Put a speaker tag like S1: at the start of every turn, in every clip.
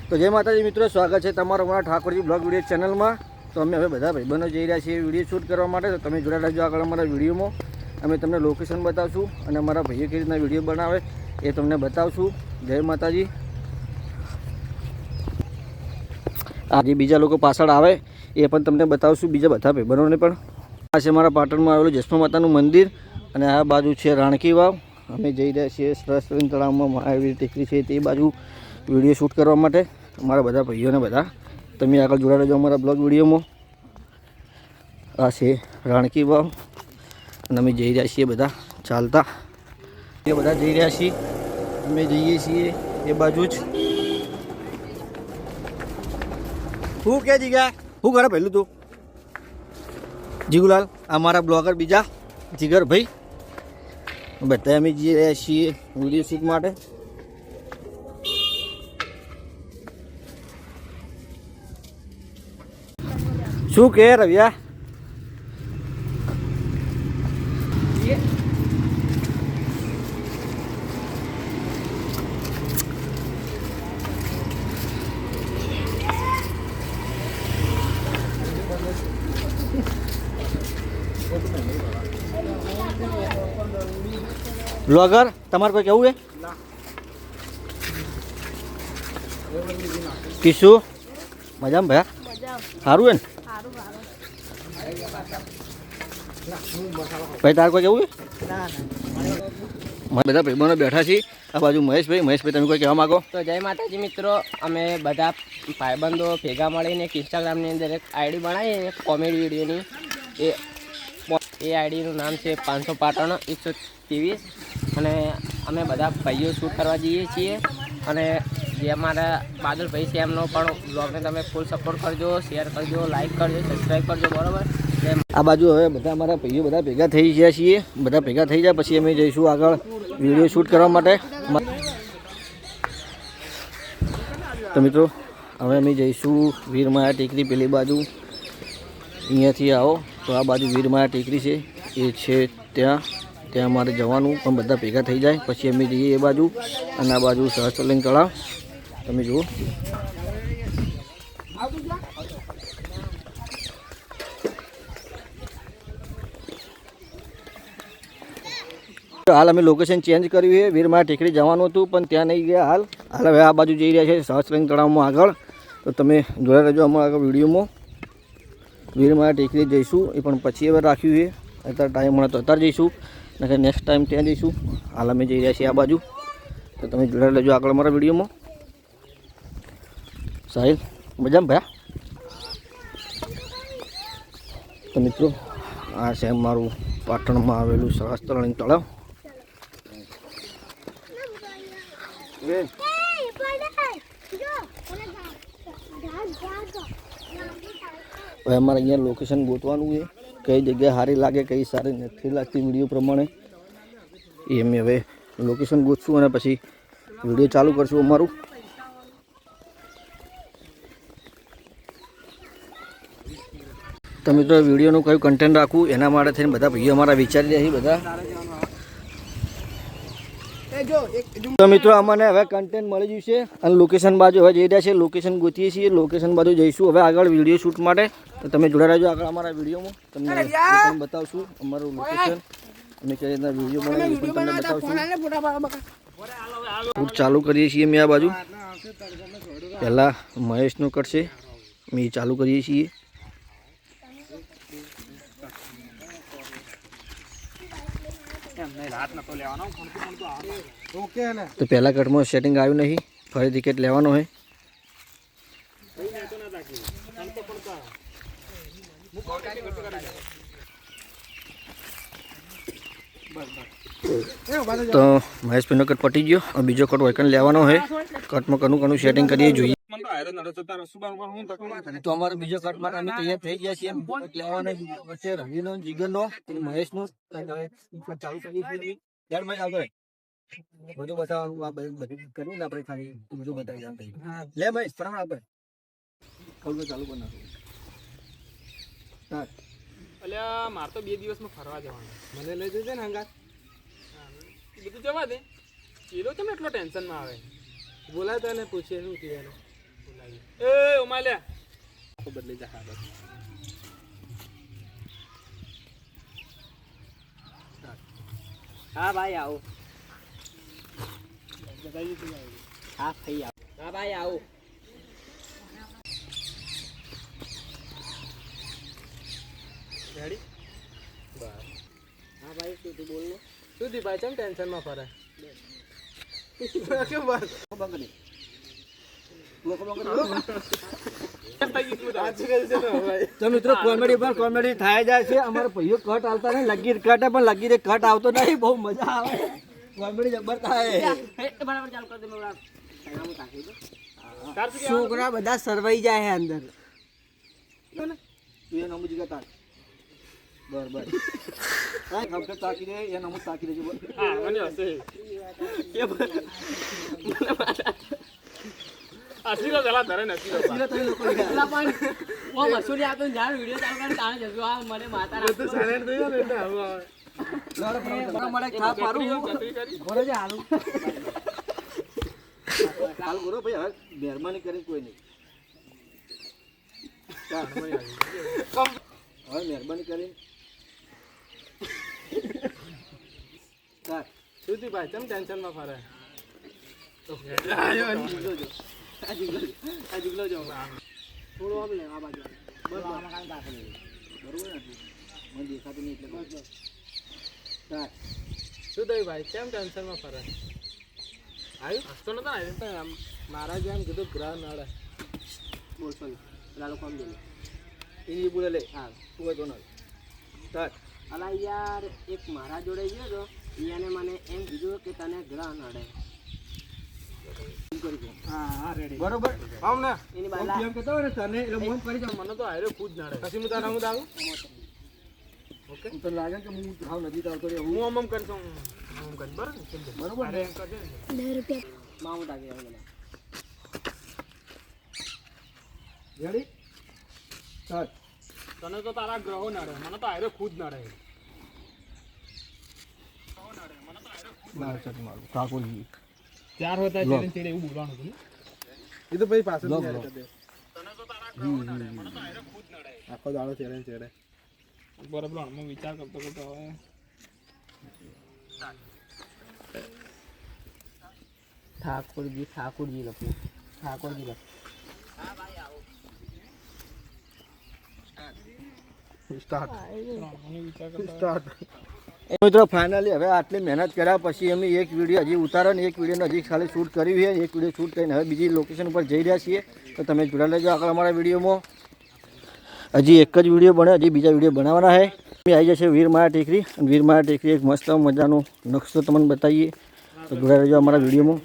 S1: તો જય માતાજી મિત્રો, સ્વાગત છે તમારું અમારા ઠાકોરજી બ્લોગ વિડીયો ચેનલમાં। તો અમે હવે બધા ભાઈબંધો જઈ રહ્યા છીએ વિડીયો શૂટ કરવા માટે। તો તમે જોડાઈ રહેજો આગળ અમારા વિડીયોમાં। અમે તમને લોકેશન બતાવશું અને અમારા ભાઈઓ કેવી રીતના વિડીયો બનાવે એ તમને બતાવશું। જય માતાજી। આજે બીજા લોકો પાછળ આવે એ પણ તમને બતાવશું, બીજા બધા ભાઈબંધોને પણ। આ છે અમારા પાટણમાં આવેલું જસમા માતાનું મંદિર અને આ બાજુ છે રાણકી વાવ। અમે જઈ રહ્યા છીએ સરસ્વતી તળાવમાં મહાવીર ટેકરી છે તે બાજુ વિડીયો શૂટ કરવા માટે। અમારા બધા ભાઈઓને બધા તમે આગળ જોડાઈ રહેજો અમારા બ્લોગ વિડીયોમાં। આ છે રાણકી વાવ અને અમે જઈ રહ્યા છીએ બધા ચાલતા, એ બધા જઈ રહ્યા છીએ, અમે જઈએ છીએ એ બાજુ જ। શું કે જીગા, શું કરે પહેલું તું? જીગુલાલ અમારા બ્લોગર બીજા જીગર ભાઈ બધા અમે જઈ રહ્યા છીએ વિડીયો શૂટ માટે। શું કે રવિયા? બ્લોગર તમારે કોઈ કેવું છે? કિશુ મજામાં ભયા? સારું હે ને ભાઈ? તાર કોઈ કેવું છે? બધા ભાઈબંધો બેઠા છીએ। આ બાજુ મહેશભાઈ તમે કોઈ કહેવા માગો?
S2: તો જય માતાજી મિત્રો, અમે બધા ભાઈબંધો ભેગા મળીને એક ઇન્સ્ટાગ્રામની અંદર એક આઈડી બનાવીએ કોમેડી વિડીયોની। એ આઈડીનું નામ છે 500 પાટણ 123 અને અમે બધા ભાઈઓ શૂટ કરવા જઈએ છીએ। અને જે અમારા બાદલભાઈ છે એમનો પણ બ્લોગને તમે ફૂલ સપોર્ટ કરજો, શેર કરજો, લાઈક કરજો, સબસ્ક્રાઈબ કરજો, બરાબર?
S1: આ બાજુ હવે બધા અમારા ભાઈઓ બધા ભેગા થઈ ગયા છીએ। બધા ભેગા થઈ જાય પછી અમે જઈશું આગળ વિડીયો શૂટ કરવા માટે। તો મિત્રો હવે અમે જઈશું વીરમાયા ટેકરી પેલી બાજુ, અહીંયાથી આવો તો આ બાજુ વીરમાયા ટેકરી છે એ છે ત્યાં અમારે જવાનું, પણ બધા ભેગા થઈ જાય પછી અમે જઈએ એ બાજુ। અને આ બાજુ સહસ્ત્રલિંગ તળાવ તમે જુઓ। હાલ અમે લોકેશન ચેન્જ કર્યું છે, વીરમાયા ટેકરી જવાનું હતું પણ ત્યાં નહીં ગયા હાલ હવે આ બાજુ જઈ રહ્યા છે સહસ્ત્રલિંગ તળાવમાં આગળ। તો તમે જોડાઈ રહેજો અમારા આગળ વિડીયોમાં। વીરમાયા ટેકરી જઈશું એ પણ પછી હવે રાખ્યું છે, અત્યારે ટાઈમ મળે તો અત્યારે જઈશું, અને નેક્સ્ટ ટાઈમ ત્યાં જઈશું। હાલ અમે જઈ રહ્યા છીએ આ બાજુ, તો તમે જોડાઈ લેજો આગળ અમારા વિડીયોમાં। સાહિલ મજામાં ભયા? તો મિત્રો આ છે મારું પાટણમાં આવેલું સહસ્ત્રલિંગ તળાવ। હવે અમારે અહીંયા લોકેશન ગોતવાનું છે, કઈ જગ્યા સારી લાગે કઈ સારી નથી લાગતી વિડીયો પ્રમાણે એ અમે હવે લોકેશન ગોતશું અને પછી વિડીયો ચાલુ કરશું અમારું। તો મિત્રો વિડીયોનું કયું કન્ટેન્ટ રાખવું એના માટે થઈને બધા ભાઈઓ અમારા વિચારી રહ્યા છે બધા। તો મિત્રો અમને હવે કન્ટેન્ટ મળી ગયું છે અને લોકેશન બાજુ હવે જઈ રહ્યા છે, લોકેશન ગોતીએ છીએ, લોકેશન બાજુ જઈશું હવે આગળ વિડીયો શૂટ માટે। તો તમે જોડાઈ રહેજો આગળ અમારા વિડીયોમાં, તમને બતાવશું અમારું લોકેશન અને કઈ રીતના વિડીયો બનાવી પણ તમને બતાવશું। શૂટ ચાલુ કરીએ છીએ અમે આ બાજુ, પહેલાં મહેશનું કરશે અમે ચાલુ કરીએ છીએ। તો પહેલા કટમાં સેટિંગ આવ્યું નહીં, ફરીથી કટ લેવાનો હોય। તો મહેશભાઈનો કટ પટી ગયો, બીજો કટ વૈકન લેવાનો હોય। કટમાં કનું સેટિંગ કરીએ જોઈએ। તો અમારો બીજો કટ માટે અમે તૈયાર થઈ ગયા છીએ, લેવાનો વચ્ચે રવિનો, જીગરનો, મહેશનો ચાલુ કરીએ છીએ। બધું બતાવવાનું આ બધું કરીને આપણે ખાલી બધું બતાવી જવાનું। લે મહેશ પ્રમાણ આપણે ચાલુ કરી નાખો।
S3: અલ્યા માર તો 2 દિવસમાં ફરવા જવાનું, મને લઈ જજે ને હંગાત। બધું જવા દે, એલો તમે એટલો ટેન્શનમાં આવે, બોલાય તો એને પૂછે શું થયું એને। એ ઉમાલ્યા આખો બદલી જા. હા બસ.
S2: હા ભાઈ આવું.
S3: બતાવી તું આવી.
S2: હા ભાઈ આવું. હા ભાઈ આવું.
S3: રેડી? બસ.
S2: હા ભાઈ શું તું બોલ ને.
S3: શું દી ભાઈ ચમ ટેન્શનમાં ફરે? કેમ બસ?
S1: તો મિત્રો કોમેડી પર કોમેડી થાય જાય છે. અમારે ભાઈઓ કટ આવતા નહીં, લગીર કટ હે, પણ લગીરે કટ આવતો નહીં. બહુ મજા આવે, કોમેડી જબર થાય.
S2: બરાબર ચાલુ કરી દે. બરાબર હું તાકી દઉં.
S3: તાર શું કહેવાનું?
S2: છોકરા બધા સરવાઈ જાય છે અંદર.
S1: તું એ નમૂજ ગતા બરાબર હા ખબર તાકી દે એ નમૂજ તાકી દેજો.
S3: હા મને હશે. આશીર્વાદ પેલા ધરે નથી
S1: સીધા તમે લોકો
S2: પેલા પણ ઓ વસૂલી આપતો ને જ્યારે વિડીયો ચાલુ કરે તાણે જજો. આ મને માતા
S3: બધું સાયલેન્ટ થઈ જાય ને એટલે આવું આવે.
S1: મળે ખા પારું
S3: ચતરી કરી.
S2: બોલે છે હાલું.
S1: હાલ કરો ભાઈ, હવે મહેરબાની કરીને કોઈ નહીં. હવે મહેરબાની કરીને
S3: શું થયું ભાઈ ચમ ટેન્શનમાં ફરે?
S2: થોડું આમ લે આ બાજુ. બસ આમાં કાંઈ કાપી નહીં.
S1: બરોબર ને મને દેખાતું નહીં એટલે સ્ટાર્ટ.
S3: શું થયું ભાઈ કેમ ટેન્શનમાં ફરે? આવ્યું હસતો નતો આવ્યો તો આમ મારા જેમ કીધું ગ્રહ નડે.
S2: બોલ સોરી. પેલા લોકો આમ જોઈ.
S1: એની બોલે લે
S2: હા.
S1: તું હોય તો ના સ્ટાર્ટ.
S2: અલા યાર એક મારા જોડે ગયો તો એને મને એમ કીધું કે તને ગ્રહ નડે.
S3: હા રેડી
S1: બરોબર
S3: આમ ને
S2: એની
S1: હું
S2: બાલા
S1: એમ કહેતો હોય ને તને એટલે હું એમ કરી જાઉં.
S3: મને તો આયરો ખુદ નડે. પછી હું તારા હું દાવું ઓકે
S1: તને લાગે કે હું હાવ નજીક આવતો રહ્યો
S3: હું આમ કરતો હું આમ કરી બરાબર ને સમજો.
S1: બરોબર
S3: અરે એમ કરજે ને.
S2: માઉન્ટ આવી ગયો મને.
S1: Ready start.
S3: તને તો તારા ગ્રહો નડે મને તો આયરો ખુદ નડે.
S1: માર ચટ મારું ઠાકોરજી
S3: ચાર હોતા ચેડે ચેડે એવું બોલવાનું હતું ને એ તો પછી પાછળ
S1: લો,
S3: તને
S1: લો.
S3: તો તારા ગ્રહો નડે મને તો આયરો ખુદ નડે. આખો દાડો ચેડે ચેડે બરાબર હું વિચાર કરતો કરતો હવે
S2: ઠાકોરજી ઠાકોરજી લખું. ઠાકોરજી લખું.
S3: સ્ટાર્ટ મને વિચાર કરતો સ્ટાર્ટ.
S1: મિત્રો ફાઇનલી હવે આટલી મહેનત કર્યા પછી અમે એક વિડીયો હજી ઉતારો ને એક વિડીયોને હજી ખાલી શૂટ કર્યું છે. એક વિડીયો શૂટ કરીને હવે બીજી લોકેશન ઉપર જઈ રહ્યા છીએ. તો તમે જોડા લેજો આગળ અમારા વિડીયોમાં. હજી એક જ વિડીયો બને, હજી બીજા વિડીયો બનાવવાના છે. આવી જશે વીરમાયા ટેકરી. અને વીરમાયા ટેકરી એક મસ્ત મજાનો નકશો તમને બતાવીએ. તો જોડા રહેજો અમારા વિડીયોમાં.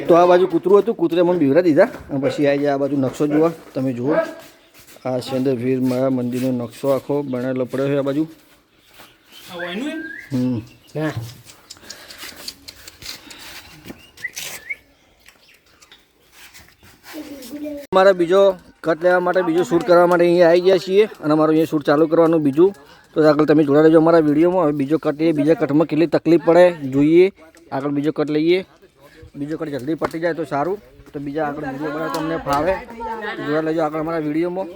S1: તો આ બાજુ કૂતરું હતું, કૂતરે મને બીવરા દીધા અને પછી આવી જાય આ બાજુ નકશો જોવા. તમે જુઓ આ છે અંદર વીરમાયા મંદિરનો નકશો આખો બનાવેલો પડ્યો છે આ બાજુ. અમારા બીજો કટ લેવા માટે બીજું શૂટ કરવા માટે અહીંયા આવી ગયા છીએ અને અમારું અહીંયા શૂટ ચાલુ કરવાનું બીજું. તો આગળ તમે જોડા રહેજો અમારા વિડીયોમાં. હવે બીજો કટ લઈએ, બીજા કટમાં કેટલી તકલીફ પડે જોઈએ. આગળ બીજો કટ લઈએ, બીજો કટ જલ્દી પતી જાય તો સારું. તો બીજા આગળ વિડીયો બનાવે તમને ફાવે જોડા લેજો આગળ અમારા વિડીયોમાં.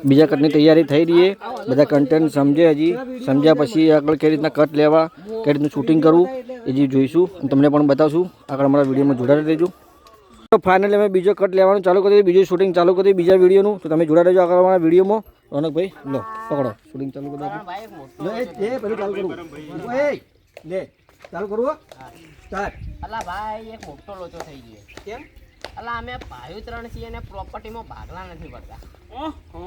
S1: બીજા કટની તૈયારી થઈ રહી છે. બધા કન્ટેન્ટ સમજે, હજી સમજ્યા પછી આગળ કઈ રીતના કટ લેવા, કઈ રીતનું શૂટિંગ કરવું એ જે જોઈશું અને તમને પણ બતાવશું. આગળ અમારા વિડીયોમાં જોડાઈ રહેજો. તો ફાઇનલી અમે બીજો કટ લેવાનું ચાલુ કરી દીધું, બીજું શૂટિંગ ચાલુ કરી બીજા વિડીયોનું. તો તમે જોડા રહેજો આગળ અમારા વિડીયોમાં. રોનકભાઈ લો પકડો, શૂટિંગ ચાલુ કરી દો. પેલું ચાલુ કરવું લે ચાલુ કરવું સ્ટાર્ટ.
S2: અલા ભાઈ એક મોટો લોચો થઈ ગયો. કેમ? અલા અમે ભાઈ ત્રણ છીએ અને પ્રોપર્ટીમાં ભાગલા નથી પડતા.
S3: ઓહો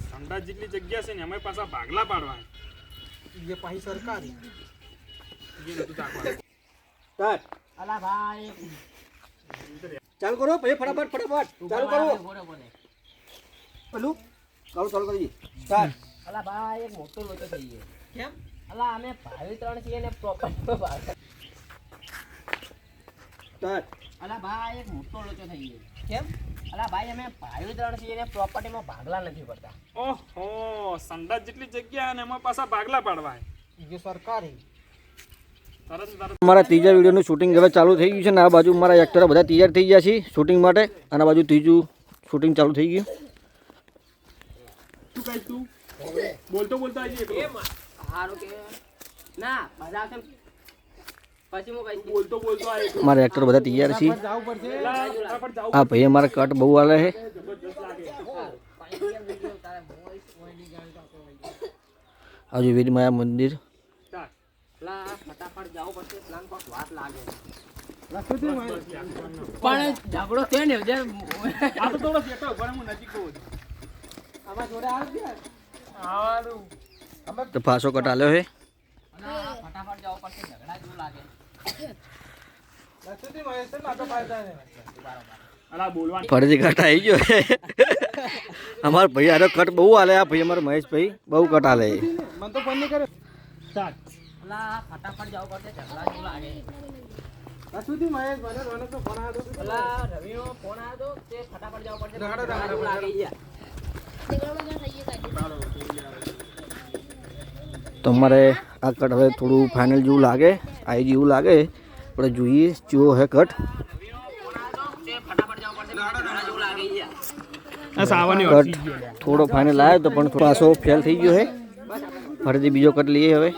S3: સંડાસ જેટલી જગ્યા છે ને એમાં પાછા ભાગલા પાડવા એ પાછી સરકારી એ નતું ચાખવાનું.
S1: સ્ટાર્ટ
S2: અલા ભાઈ
S1: ચાલુ કરો પછી ફટાફટ ચાલુ કરો.
S2: બોલે બોલે.
S1: પેલું ચાલુ કરી દઈએ સ્ટાર્ટ.
S2: અલા ભાઈ એક મોટો લોચો થઈ ગયો. કેમ? અલા અમે ભાઈ ત્રણ છીએ અને પ્રોપર્ટીમાં ભાગલા.
S1: સ્ટાર્ટ.
S2: અલા ભાઈ એક મોટો લોચો થઈ ગયો. કેમ? અલા ભાઈ અમે ભાઈ ત્રણ છીએ અને પ્રોપર્ટીમાં ભાગલા નથી પડતા.
S3: ઓહો સંડાસ જેટલી જગ્યા અને એમાં પાછા ભાગલા પાડવા
S2: જે સરકારી
S1: અમારા ત્રીજા વિડીયોનું શૂટિંગ હવે ચાલુ થઈ ગયું છે ને આ બાજુ મારા એક્ટરો બધા તૈયાર થઈ ગયા છે શૂટિંગ માટે અને આ બાજુ ત્રીજું શૂટિંગ ચાલુ થઈ ગયું.
S3: શું કહીશ તું? બોલતો આવી જઈએ એકલો.
S2: સારું કે ના બધા આવશે પછી હું કહીશ.
S3: બોલતો આવી એકલો.
S1: મારા એક્ટરો બધા તૈયાર છે.
S3: ફટાફટ જાવ.
S1: આ ભાઈ અમારા કટ બહુ હાલે છે. આજુ વીરમાયા મંદિર
S3: સ્ટાર્ટ.
S2: ફટાફટ જાવ પડશે પ્લાન પર વાત લાગે પણ ઝઘડો થયો ને જે
S3: આ તો થોડો સેટો પણ હું નજીક કહું છું.
S2: આમાં જોડે આવજે
S3: આવવાનું.
S1: તો પાછો કટ હાલ્યો છે.
S2: ફટાફટ જાવ પડશે ઝઘડા જેવું લાગે
S3: અલા બોલવાનું.
S1: ફરીથી કટ આવી ગયો છે. અમારા ભાઈ આરો કટ બહુ હાલે. આ ભાઈ અમારા મહેશભાઈ બહુ કટ હાલે.
S3: સ્ટાર્ટ.
S2: અલા ફટાફટ જાવ પડશે ઝઘડા જેવું લાગે અલા રવિનો ફોન આવ્યો તો તે ફટાફટ જાવ પડશે ઝઘડા જેવું લાગે
S1: તો અમારે આ કટ હવે થોડું ફાઇનલ જેવું લાગે આવી જેવું લાગે આપણે જોઈએ કેવો હે કટ.
S3: આ સાવાની
S1: કટ થોડો ફાઇનલ આવ્યો તો પણ પાછો ફેલ થઈ ગયો છે. ફરીથી બીજો કટ લઈએ હવે.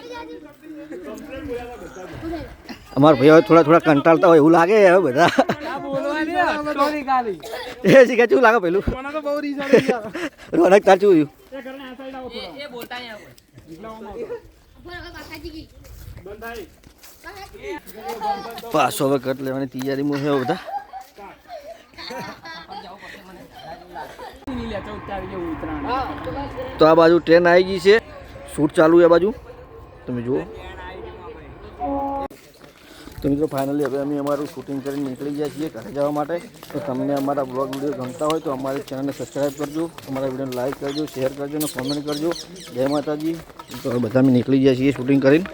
S1: અમારા ભાઈ હવે થોડા કંટાળતા હોય એવું લાગે હવે બધા. એ શીખે શું લાગે પેલું રોનક તાર શું થયું?
S2: એ બોલતા નહીં આવે
S3: બંધ થાય.
S1: પાછો હવે કટ લેવાની તૈયારીમાં છે હવે બધા. તો આ બાજુ ટ્રેન આવી ગઈ છે. શૂટ ચાલુ છે આ બાજુ તમે જુઓ. તો મિત્રો ફાઇનલી હવે અમે અમારું શૂટિંગ કરીને નીકળી ગયા છીએ ઘરે જવા માટે. તો તમને અમારા બ્લોગ વિડીયો ગમતા હોય તો અમારી ચેનલને સબસ્ક્રાઈબ કરજો, અમારા વિડીયોને લાઈક કરજો, શેર કરજો અને કોમેન્ટ કરજો. જય માતાજી. તો હવે બધા અમે નીકળી ગયા છીએ શૂટિંગ કરીને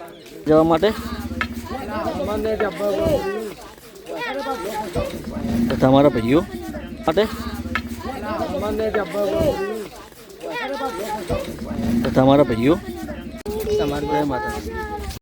S1: જવા માટે. તો તમારા ભાઈઓ માટે તો તમારા ભાઈઓ તમારી જય માતાજી.